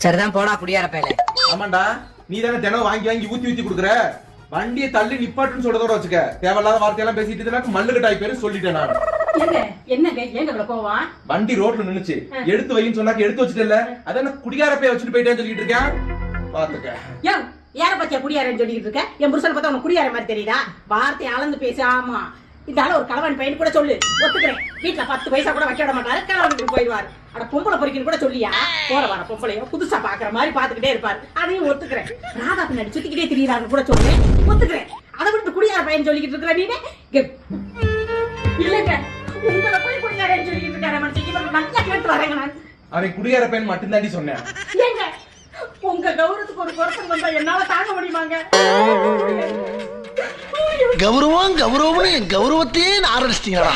சரிதான் போடா குடியார பயலே. ஆமாண்டா, நீ தானே தினம் வாங்கி வாங்கி ஊத்தி ஊத்தி குடுக்குற. வண்டியை தள்ளி நிப்பாட்டுன்னு சொல்றதோட வச்சுக்க. தேவையில்லாத வார்த்தையெல்லாம் பேசிட்டு இருந்தா மல்லு கட்டாய் பேரு சொல்லிட்டேன் நான். என்னங்க ஏங்க இவ்வளவு கோவம்? வண்டி ரோட்ல நின்னுச்சு, எடுத்து வைன்னு சொன்னாக்க எடுத்து வச்சுட்டல. அதான் குடிகார பைய வச்சுட்டு போயிட்டேன்னு சொல்லிட்டு இருக்கேன். பாத்துக்க. யோ, யார பத்தியா குடியாரன்னு சொல்லிட்டு இருக்க? என் புருஷனை பார்த்தா உனக்கு குடியார மாதிரி தெரியுதா? வார்த்தையை அளந்து பேசு. ஆமா, இதால ஒரு கலவன் பையன் கூட சொல்லு, ஒத்துக்கிறேன். வீட்டுல 10 பைசா கூட வைக்க விட மாட்டாரு, கலவனுக்கு போயிடுவாரு. அட பொம்பளை பொறிக்கின்னு கூட சொல்லியா? போற வர பொம்பளையோ புதுசா பாக்குற மாதிரி பாத்துக்கிட்டே இருப்பாரு, அதையும் ஒத்துக்கிறேன். ராதா பின்னாடி சுத்திக்கிட்டே திரியிறாங்க கூட சொல்றேன், ஒத்துக்கிறேன். அதை விட்டு குடியார பையன் சொல்லிக்கிட்டு இருக்கிற நீனே இல்லங்க. உங்களை போய் குடியாரன்னு சொல்லிக்கிட்டு இருக்காரு மனுஷன். நல்லா கேட்டு வரேங்க நான். அவன் குடியார பையன் மட்டும்தாண்டி சொன்னேன். ஏங்க உங்க கௌரவத்துக்கு ஒரு குறைச்சல் வந்தா என்னால தாங்க முடியுமாங்க? கௌரவம் கௌரவம்னு என் கௌரவத்தையே ஆரம்பிச்சிட்டீங்களா?